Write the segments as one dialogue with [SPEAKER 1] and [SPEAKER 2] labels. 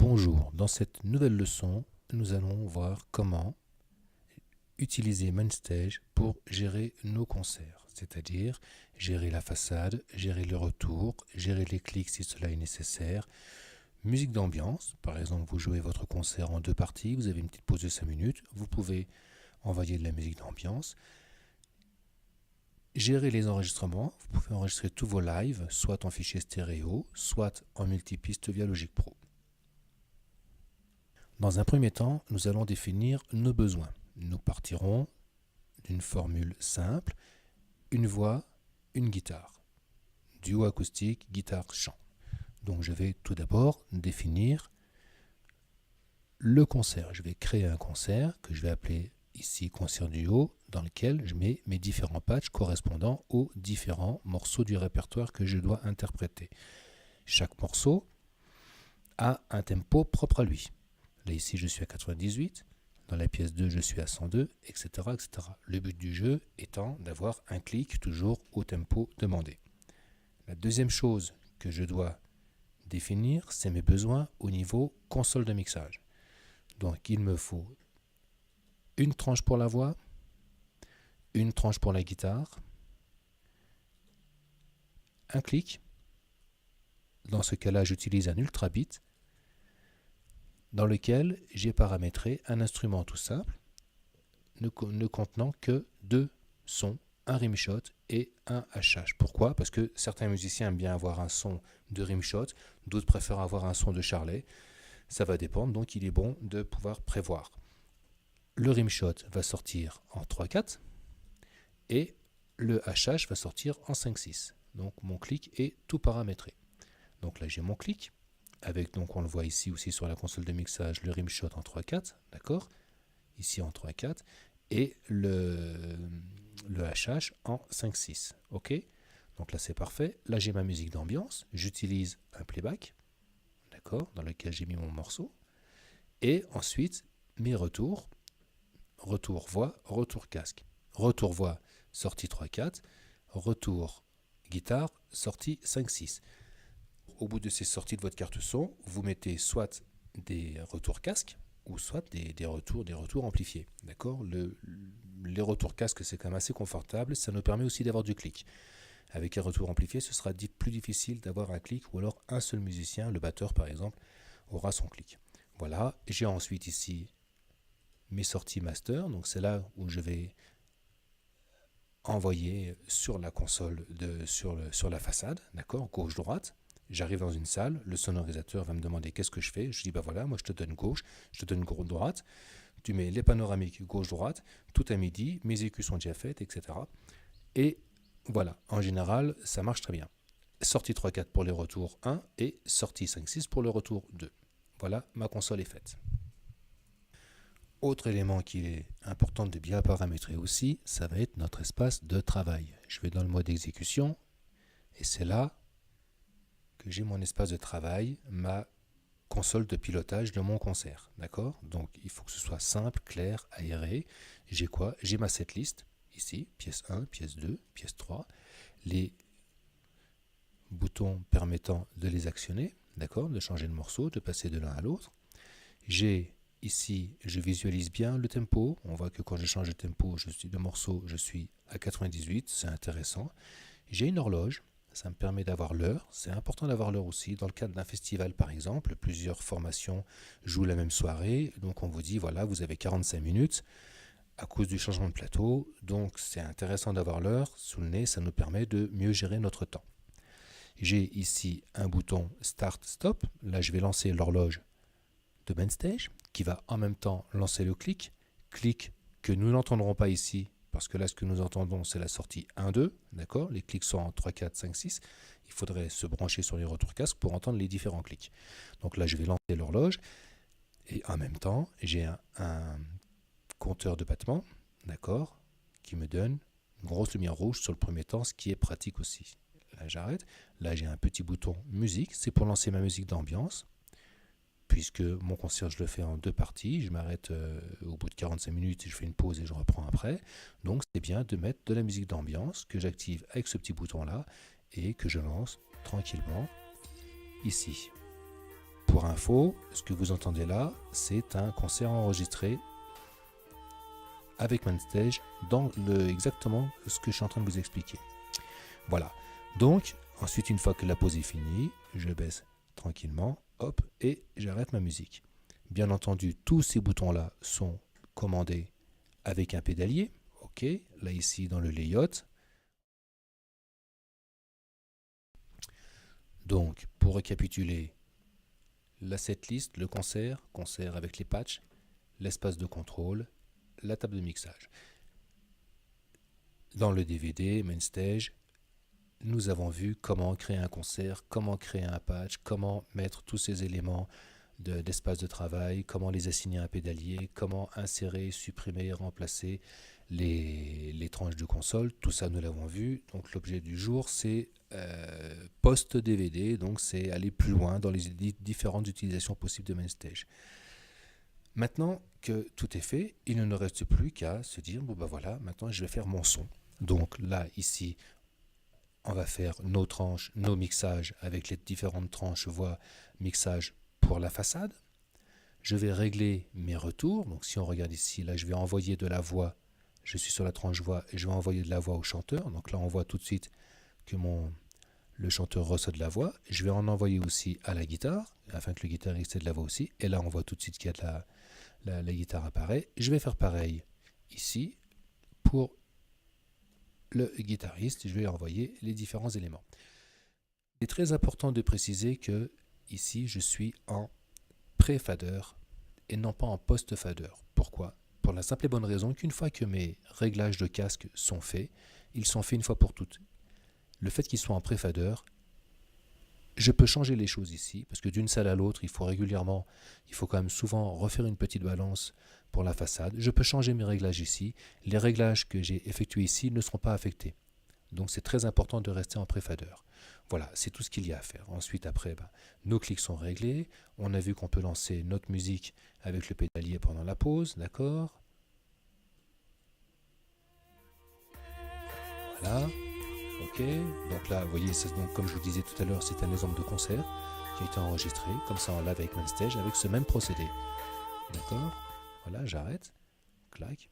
[SPEAKER 1] Bonjour, dans cette nouvelle leçon, nous allons voir comment utiliser MainStage pour gérer nos concerts, c'est-à-dire gérer la façade, gérer le retour, gérer les clics si cela est nécessaire, musique d'ambiance, par exemple vous jouez votre concert en 2 parties, vous avez une petite pause de 5 minutes, vous pouvez envoyer de la musique d'ambiance, gérer les enregistrements, vous pouvez enregistrer tous vos lives, soit en fichier stéréo, soit en multipiste via Logic Pro. Dans un premier temps, nous allons définir nos besoins. Nous partirons d'une formule simple, une voix, une guitare. Duo acoustique, guitare-chant. Donc je vais tout d'abord définir le concert. Je vais créer un concert que je vais appeler ici concert duo, dans lequel je mets mes différents patchs correspondant aux différents morceaux du répertoire que je dois interpréter. Chaque morceau a un tempo propre à lui. Là ici je suis à 98, dans la pièce 2 je suis à 102, etc., etc. Le but du jeu étant d'avoir un clic toujours au tempo demandé. La deuxième chose que je dois définir, c'est mes besoins au niveau console de mixage. Donc il me faut une tranche pour la voix, une tranche pour la guitare, un clic. Dans ce cas-là, j'utilise un ultra bit dans lequel j'ai paramétré un instrument tout simple ne contenant que 2 sons, un rimshot et un hachage. Pourquoi? Parce que certains musiciens aiment bien avoir un son de rimshot, d'autres préfèrent avoir un son de charlet. Ça va dépendre, donc il est bon de pouvoir prévoir. Le rimshot va sortir en 3/4 et le hachage va sortir en 5/6. Donc mon clic est tout paramétré. Donc là j'ai mon clic, avec, donc on le voit ici aussi sur la console de mixage, le rimshot en 3/4, d'accord? Ici en 3/4, et le hachage en 5/6, ok? Donc là c'est parfait. Là j'ai ma musique d'ambiance, j'utilise un playback, d'accord, dans lequel j'ai mis mon morceau, et ensuite mes retours, retour voix, retour casque, retour voix, sortie 3/4, retour guitare, sortie 5/6. Au bout de ces sorties de votre carte son, vous mettez soit des retours casque ou soit des retours amplifiés. D'accord? Les retours casque, c'est quand même assez confortable. Ça nous permet aussi d'avoir du clic. Avec un retour amplifié, ce sera plus difficile d'avoir un clic, ou alors un seul musicien, le batteur par exemple, aura son clic. Voilà, j'ai ensuite ici mes sorties master. Donc c'est là où je vais envoyer sur la console, sur la façade, d'accord, gauche-droite. J'arrive dans une salle, le sonorisateur va me demander qu'est-ce que je fais. Je dis bah voilà, moi je te donne gauche, je te donne droite. Tu mets les panoramiques gauche-droite, tout à midi, mes écus sont déjà faites, etc. Et voilà, en général, ça marche très bien. Sortie 3/4 pour les retours 1 et sortie 5/6 pour le retour 2. Voilà, ma console est faite. Autre élément qu'il est important de bien paramétrer aussi, ça va être notre espace de travail. Je vais dans le mode exécution et c'est là que j'ai mon espace de travail, ma console de pilotage de mon concert. D'accord? Donc il faut que ce soit simple, clair, aéré. J'ai quoi? J'ai ma setlist ici, pièce 1, pièce 2, pièce 3. Les boutons permettant de les actionner, d'accord? De changer de morceau, de passer de l'un à l'autre. J'ai ici, je visualise bien le tempo. On voit que quand je change de tempo, de morceau, je suis à 98. C'est intéressant. J'ai une horloge. Ça me permet d'avoir l'heure. C'est important d'avoir l'heure aussi. Dans le cadre d'un festival, par exemple, plusieurs formations jouent la même soirée. Donc on vous dit, voilà, vous avez 45 minutes à cause du changement de plateau. Donc c'est intéressant d'avoir l'heure sous le nez. Ça nous permet de mieux gérer notre temps. J'ai ici un bouton Start-Stop. Là, je vais lancer l'horloge de MainStage qui va en même temps lancer le clic que nous n'entendrons pas ici parce que là ce que nous entendons c'est la sortie 1-2, d'accord, les clics sont en 3-4, 5-6, il faudrait se brancher sur les retours casque pour entendre les différents clics. Donc là je vais lancer l'horloge et en même temps j'ai un compteur de battements, d'accord, qui me donne une grosse lumière rouge sur le premier temps, ce qui est pratique aussi. Là j'arrête, là j'ai un petit bouton musique, c'est pour lancer ma musique d'ambiance. Puisque mon concert, je le fais en 2 parties, je m'arrête au bout de 45 minutes, je fais une pause et je reprends après. Donc c'est bien de mettre de la musique d'ambiance que j'active avec ce petit bouton-là et que je lance tranquillement ici. Pour Pour info, ce que vous entendez là, c'est un concert enregistré avec MainStage dans exactement ce que je suis en train de vous expliquer. Voilà. Donc, ensuite, une fois que la pause est finie, je baisse tranquillement, hop, et j'arrête ma musique. Bien entendu, tous ces boutons-là sont commandés avec un pédalier. Ok, là ici dans le layout. Donc, pour récapituler, la setlist, le concert avec les patchs, l'espace de contrôle, la table de mixage. Dans le DVD, MainStage, nous avons vu comment créer un concert, comment créer un patch, comment mettre tous ces éléments d'espace de travail, comment les assigner à un pédalier, comment insérer, supprimer, remplacer les tranches de console. Tout ça, nous l'avons vu. Donc l'objet du jour, c'est post-DVD, donc c'est aller plus loin dans les différentes utilisations possibles de MainStage. Maintenant que tout est fait, il ne nous reste plus qu'à se dire, bon ben voilà, maintenant je vais faire mon son. Donc là, ici, on va faire nos tranches, nos mixages avec les différentes tranches voix mixage pour la façade. Je vais régler mes retours. Donc si on regarde ici, là je vais envoyer de la voix. Je suis sur la tranche voix et je vais envoyer de la voix au chanteur. Donc là on voit tout de suite que le chanteur reçoit de la voix. Je vais en envoyer aussi à la guitare afin que le guitariste ait de la voix aussi. Et là on voit tout de suite qu'il y a la guitare apparaît. Je vais faire pareil ici pour le guitariste. Je vais envoyer les différents éléments. Il est très important de préciser que ici je suis en pré-fader et non pas en post-fader. Pourquoi? Pour la simple et bonne raison qu'une fois que mes réglages de casque sont faits, ils sont faits une fois pour toutes. Le fait qu'ils soient en pré-fader, je peux changer les choses ici, parce que d'une salle à l'autre, il faut quand même souvent refaire une petite balance pour la façade. Je peux changer mes réglages ici. Les réglages que j'ai effectués ici ne seront pas affectés. Donc c'est très important de rester en pré-fader. Voilà, c'est tout ce qu'il y a à faire. Ensuite, après, nos clics sont réglés. On a vu qu'on peut lancer notre musique avec le pédalier pendant la pause, d'accord? Voilà, ok. Donc là, vous voyez, donc, comme je vous disais tout à l'heure, c'est un exemple de concert qui a été enregistré, comme ça en live avec MainStage, avec ce même procédé. D'accord? Voilà, j'arrête. Clac.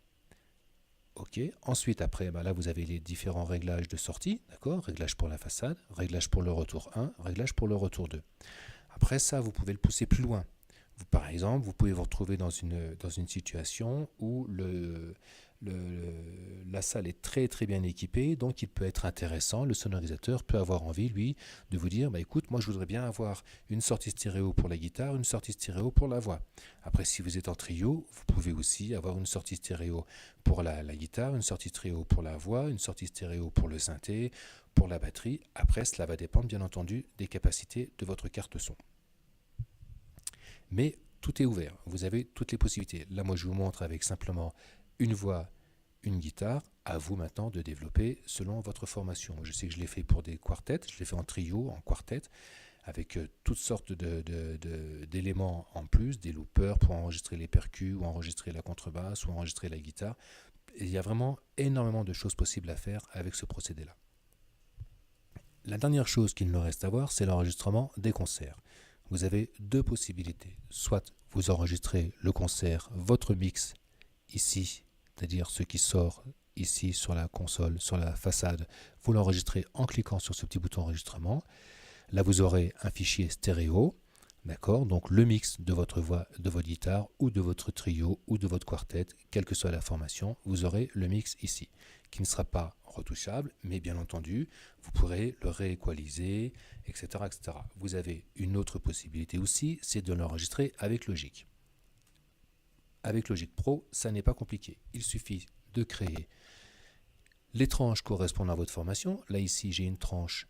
[SPEAKER 1] Ok, ensuite après, là vous avez les différents réglages de sortie, d'accord? Réglage pour la façade, réglage pour le retour 1, réglage pour le retour 2. Après ça, vous pouvez le pousser plus loin. Par exemple, vous pouvez vous retrouver dans une situation où la salle est très très bien équipée, donc il peut être intéressant, le sonorisateur peut avoir envie, lui, de vous dire, écoute, moi je voudrais bien avoir une sortie stéréo pour la guitare, une sortie stéréo pour la voix. Après, si vous êtes en trio, vous pouvez aussi avoir une sortie stéréo pour la guitare, une sortie stéréo pour la voix, une sortie stéréo pour le synthé, pour la batterie. Après, cela va dépendre bien entendu des capacités de votre carte son. Mais tout est ouvert, vous avez toutes les possibilités. Là, moi, je vous montre avec simplement une voix, une guitare. À vous maintenant de développer selon votre formation. Je sais que je l'ai fait pour des quartets, je l'ai fait en trio, en quartet, avec toutes sortes d'éléments en plus, des loopers pour enregistrer les percus, ou enregistrer la contrebasse, ou enregistrer la guitare. Et il y a vraiment énormément de choses possibles à faire avec ce procédé-là. La dernière chose qu'il nous reste à voir, c'est l'enregistrement des concerts. Vous avez deux possibilités. Soit vous enregistrez le concert, votre mix ici, c'est-à-dire ce qui sort ici sur la console, sur la façade, vous l'enregistrez en cliquant sur ce petit bouton enregistrement. Là, vous aurez un fichier stéréo, d'accord? Donc le mix de votre voix, de votre guitare, ou de votre trio, ou de votre quartet, quelle que soit la formation, vous aurez le mix ici, qui ne sera pas retouchable, mais bien entendu, vous pourrez le rééqualiser, etc., etc. Vous avez une autre possibilité aussi, c'est de l'enregistrer avec Logic. Avec Logic Pro, ça n'est pas compliqué. Il suffit de créer les tranches correspondant à votre formation. Là, ici, j'ai une tranche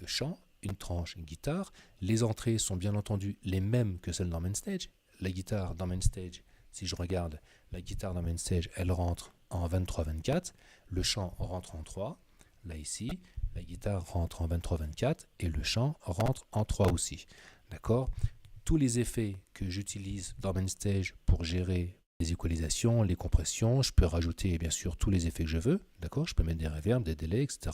[SPEAKER 1] chant, une tranche guitare. Les entrées sont bien entendu les mêmes que celles dans MainStage. La guitare dans MainStage, si je regarde, la guitare dans MainStage, elle rentre en 23-24. Le chant rentre en 3. Là, ici, la guitare rentre en 23-24 et le chant rentre en 3 aussi. D'accord? Tous les effets que j'utilise dans MainStage pour gérer les équalisations, les compressions, je peux rajouter bien sûr tous les effets que je veux, d'accord? Je peux mettre des reverbs, des délais, etc.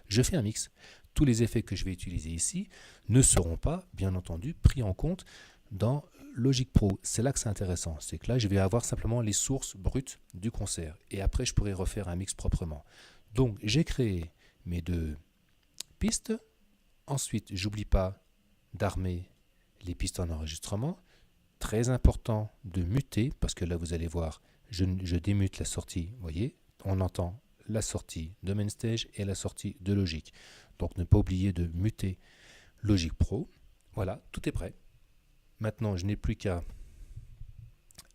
[SPEAKER 1] Je fais un mix. Tous les effets que je vais utiliser ici ne seront pas, bien entendu, pris en compte dans Logic Pro. C'est là que c'est intéressant. C'est que là, je vais avoir simplement les sources brutes du concert. Et après, je pourrai refaire un mix proprement. Donc, j'ai créé mes 2 pistes. Ensuite, j'oublie pas d'armer les pistes en enregistrement. Très important de muter, parce que là, vous allez voir, je démute la sortie. Vous voyez, on entend la sortie de Mainstage et la sortie de Logic. Donc, ne pas oublier de muter Logic Pro. Voilà, tout est prêt. Maintenant, je n'ai plus qu'à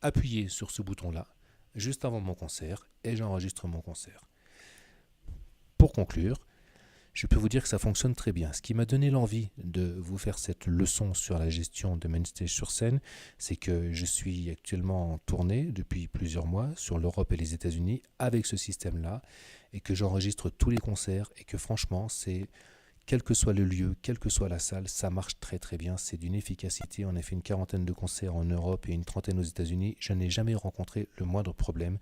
[SPEAKER 1] appuyer sur ce bouton-là, juste avant mon concert, et j'enregistre mon concert. Pour conclure, je peux vous dire que ça fonctionne très bien. Ce qui m'a donné l'envie de vous faire cette leçon sur la gestion de Mainstage sur scène, c'est que je suis actuellement en tournée depuis plusieurs mois sur l'Europe et les États-Unis avec ce système-là, et que j'enregistre tous les concerts, et que franchement, quel que soit le lieu, quelle que soit la salle, ça marche très très bien, c'est d'une efficacité. On a fait une 40aine de concerts en Europe et une 30aine aux États-Unis. Je n'ai jamais rencontré le moindre problème.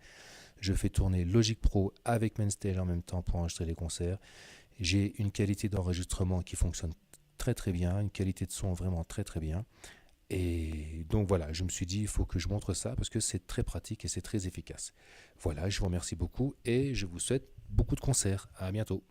[SPEAKER 1] Je fais tourner Logic Pro avec Mainstage en même temps pour enregistrer les concerts. J'ai une qualité d'enregistrement qui fonctionne très très bien, une qualité de son vraiment très très bien. Et donc voilà, je me suis dit, il faut que je montre ça parce que c'est très pratique et c'est très efficace. Voilà, je vous remercie beaucoup et je vous souhaite beaucoup de concerts. À bientôt.